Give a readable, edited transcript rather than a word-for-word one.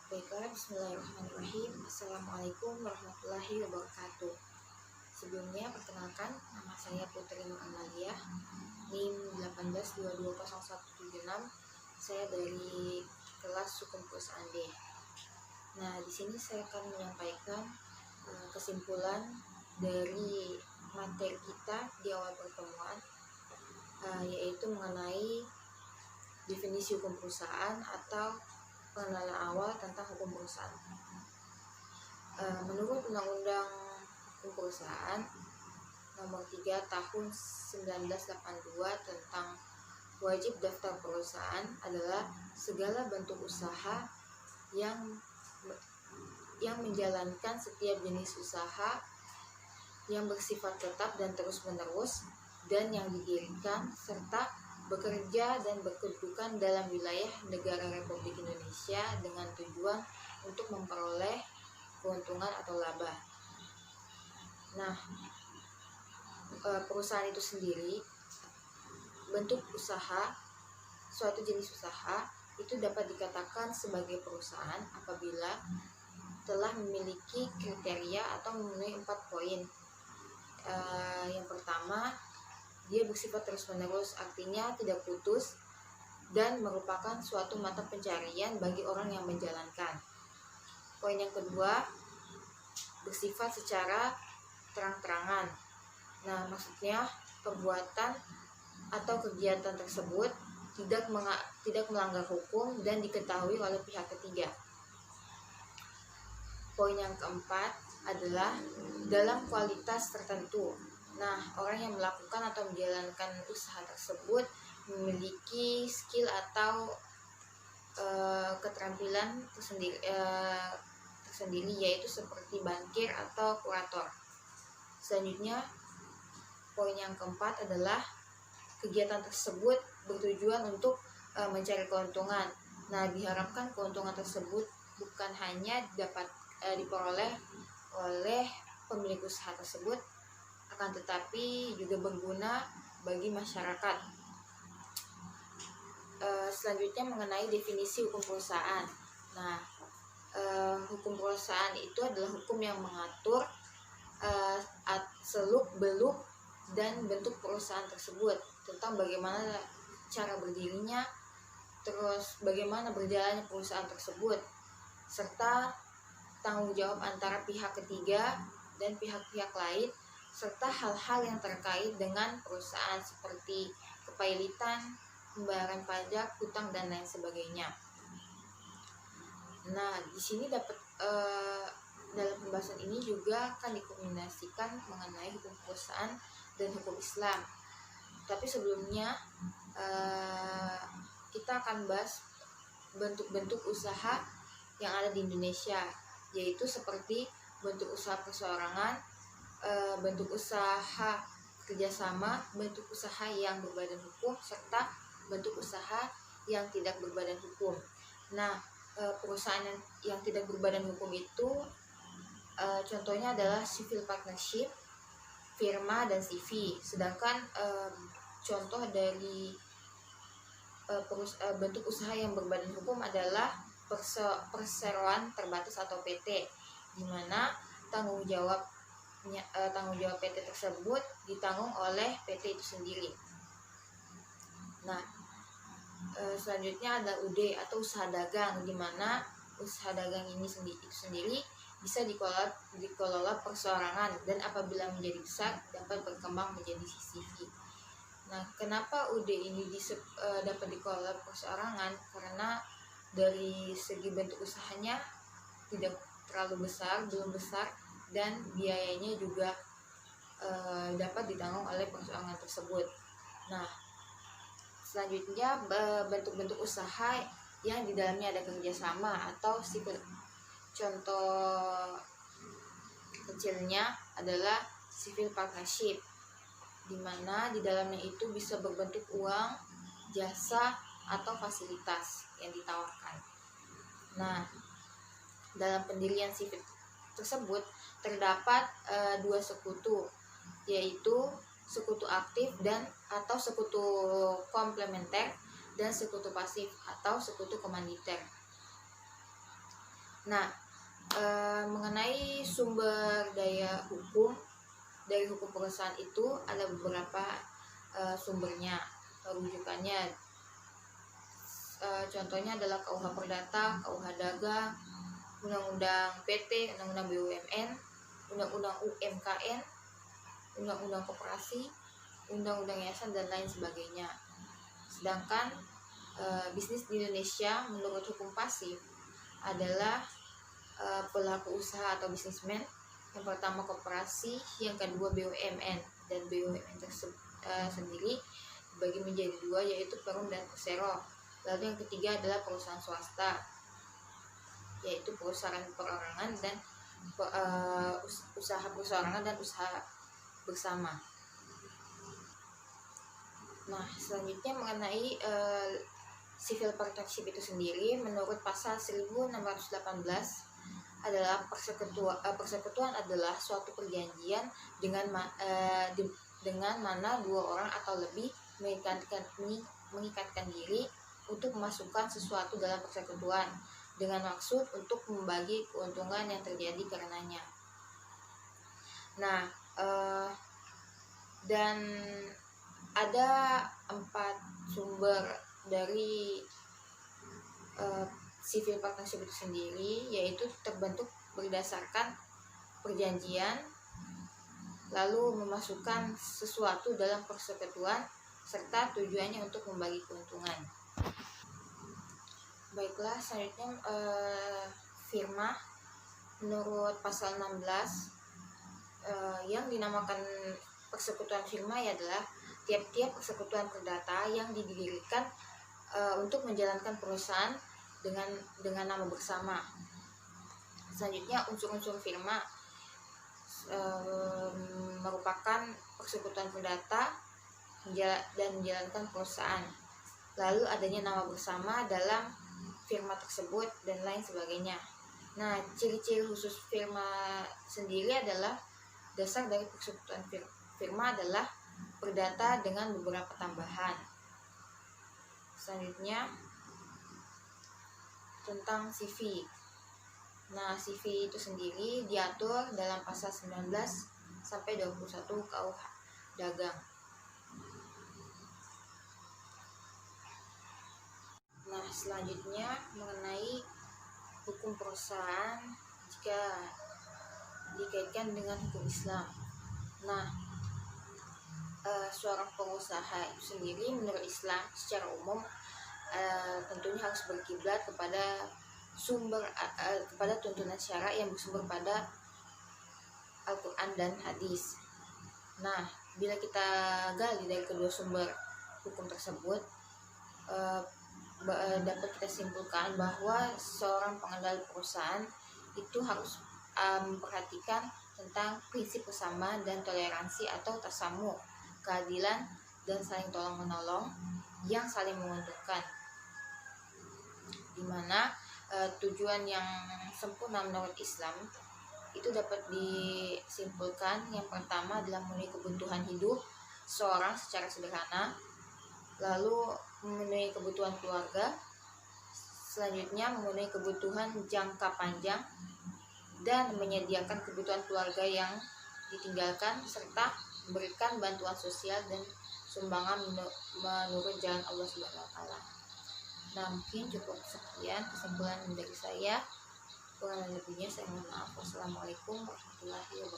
Baiklah, bismillahirrahmanirrahim. Assalamualaikum warahmatullahi wabarakatuh. Sebelumnya, perkenalkan, nama saya Putri Nur Amalia, NIM 18220176. Saya dari kelas Hukum Perusahaan D. Nah, di sini saya akan menyampaikan kesimpulan dari materi kita di awal pertemuan, yaitu mengenai definisi hukum perusahaan atau pengenalan awal tentang hukum perusahaan. Menurut Undang-Undang Hukum Perusahaan Nomor 3 Tahun 1982 tentang wajib daftar perusahaan adalah segala bentuk usaha yang menjalankan setiap jenis usaha yang bersifat tetap dan terus-menerus dan yang didirikan serta bekerja dan berkedudukan dalam wilayah negara Republik Indonesia dengan tujuan untuk memperoleh keuntungan atau laba. Nah, perusahaan itu sendiri, bentuk usaha, suatu jenis usaha itu dapat dikatakan sebagai perusahaan apabila telah memiliki kriteria atau memenuhi 4 poin. Yang pertama, dia bersifat terus-menerus, artinya tidak putus dan merupakan suatu mata pencarian bagi orang yang menjalankan. Poin yang kedua, bersifat secara terang-terangan. Nah, maksudnya perbuatan atau kegiatan tersebut tidak melanggar hukum dan diketahui oleh pihak ketiga. Poin yang keempat adalah dalam kualitas tertentu. Nah, orang yang melakukan atau menjalankan usaha tersebut memiliki skill atau keterampilan tersendiri, yaitu seperti bankir atau kurator. Selanjutnya, poin yang keempat adalah kegiatan tersebut bertujuan untuk mencari keuntungan. Nah, diharapkan keuntungan tersebut bukan hanya dapat diperoleh oleh pemilik usaha tersebut, akan tetapi juga berguna bagi masyarakat. Selanjutnya mengenai definisi hukum perusahaan. Nah, hukum perusahaan itu adalah hukum yang mengatur seluk-beluk dan bentuk perusahaan tersebut, tentang bagaimana cara berdirinya, terus bagaimana berjalannya perusahaan tersebut, serta tanggung jawab antara pihak ketiga dan pihak-pihak lain, serta hal-hal yang terkait dengan perusahaan seperti kepailitan, pembayaran pajak, hutang, dan lain sebagainya. Nah, di sini dalam pembahasan ini juga akan dikombinasikan mengenai hukum perusahaan dan hukum Islam. Tapi sebelumnya kita akan bahas bentuk-bentuk usaha yang ada di Indonesia, yaitu seperti bentuk usaha perseorangan, bentuk usaha kerjasama, bentuk usaha yang berbadan hukum, serta bentuk usaha yang tidak berbadan hukum. Nah, perusahaan yang tidak berbadan hukum itu contohnya adalah civil partnership, firma, dan CV. Sedangkan contoh dari bentuk usaha yang berbadan hukum adalah perseroan terbatas atau PT, di mana tanggung jawab PT tersebut ditanggung oleh PT itu sendiri. Nah, selanjutnya ada UD atau usaha dagang, di mana usaha dagang ini sendiri bisa dikelola perseorangan dan apabila menjadi besar dapat berkembang menjadi CV. Nah, kenapa UD ini dapat dikelola perseorangan? Karena dari segi bentuk usahanya tidak terlalu besar, belum besar, dan biayanya juga dapat ditanggung oleh perseorangan tersebut. Nah, selanjutnya bentuk-bentuk usaha yang di dalamnya ada kerjasama atau civil. Contoh kecilnya adalah civil partnership, di mana di dalamnya itu bisa berbentuk uang, jasa, atau fasilitas yang ditawarkan. Nah, dalam pendirian civil tersebut terdapat 2 sekutu, yaitu sekutu aktif atau sekutu komplementer, dan sekutu pasif atau sekutu komanditer. Nah, mengenai sumber daya hukum dari hukum perusahaan itu ada beberapa sumbernya atau rujukannya. Contohnya adalah KUH Perdata, KUH Dagang, Undang-Undang PT, Undang-Undang BUMN, Undang-Undang UMKM, Undang-Undang Koperasi, Undang-Undang Yayasan, dan lain sebagainya. Sedangkan bisnis di Indonesia menurut hukum pasif adalah pelaku usaha atau bisnismen. Yang pertama koperasi, yang kedua BUMN, dan BUMN sendiri dibagi menjadi dua, yaitu Perum dan Persero. Lalu yang ketiga adalah perusahaan swasta, yaitu perusahaan perorangan dan usaha perorangan dan usaha bersama. Nah, selanjutnya mengenai civil partnership itu sendiri, menurut pasal 1618 adalah persekutuan adalah suatu perjanjian dengan mana dua orang atau lebih mengikatkan diri untuk memasukkan sesuatu dalam persekutuan dengan maksud untuk membagi keuntungan yang terjadi karenanya. Nah, dan ada 4 sumber dari civil partnership itu sendiri, yaitu terbentuk berdasarkan perjanjian, lalu memasukkan sesuatu dalam persekutuan, serta tujuannya untuk membagi keuntungan. Baiklah, selanjutnya firma menurut pasal 16 yang dinamakan persekutuan firma adalah tiap-tiap persekutuan perdata yang didirikan untuk menjalankan perusahaan dengan nama bersama. Selanjutnya unsur-unsur firma merupakan persekutuan perdata dan menjalankan perusahaan, lalu adanya nama bersama dalam firma tersebut, dan lain sebagainya. Nah, ciri-ciri khusus firma sendiri adalah dasar dari persekutuan firma adalah perdata dengan beberapa tambahan. Selanjutnya tentang CV. Nah, CV itu sendiri diatur dalam pasal 19 sampai 21 KUH Dagang. Nah, selanjutnya mengenai hukum perusahaan jika dikaitkan dengan hukum Islam. Nah, seorang pengusaha itu sendiri menurut Islam secara umum tentunya harus berkiblat kepada kepada tuntunan syara yang bersumber pada Al-Quran dan hadis. Nah, bila kita gali dari kedua sumber hukum tersebut, dapat kita simpulkan bahwa seorang pengendali perusahaan itu harus memperhatikan tentang prinsip kesamaan dan toleransi atau tasamu, keadilan dan saling tolong menolong yang saling menguntungkan, di mana tujuan yang sempurna menurut Islam itu dapat disimpulkan yang pertama adalah memenuhi kebutuhan hidup seorang secara sederhana, lalu memenuhi kebutuhan keluarga, selanjutnya memenuhi kebutuhan jangka panjang dan menyediakan kebutuhan keluarga yang ditinggalkan, serta memberikan bantuan sosial dan sumbangan menurut jalan Allah Subhanahu wa taala. Nah, mungkin cukup sekian kesimpulan dari saya. Kurang lebihnya saya mohon maaf. Wassalamualaikum warahmatullahi wabarakatuh.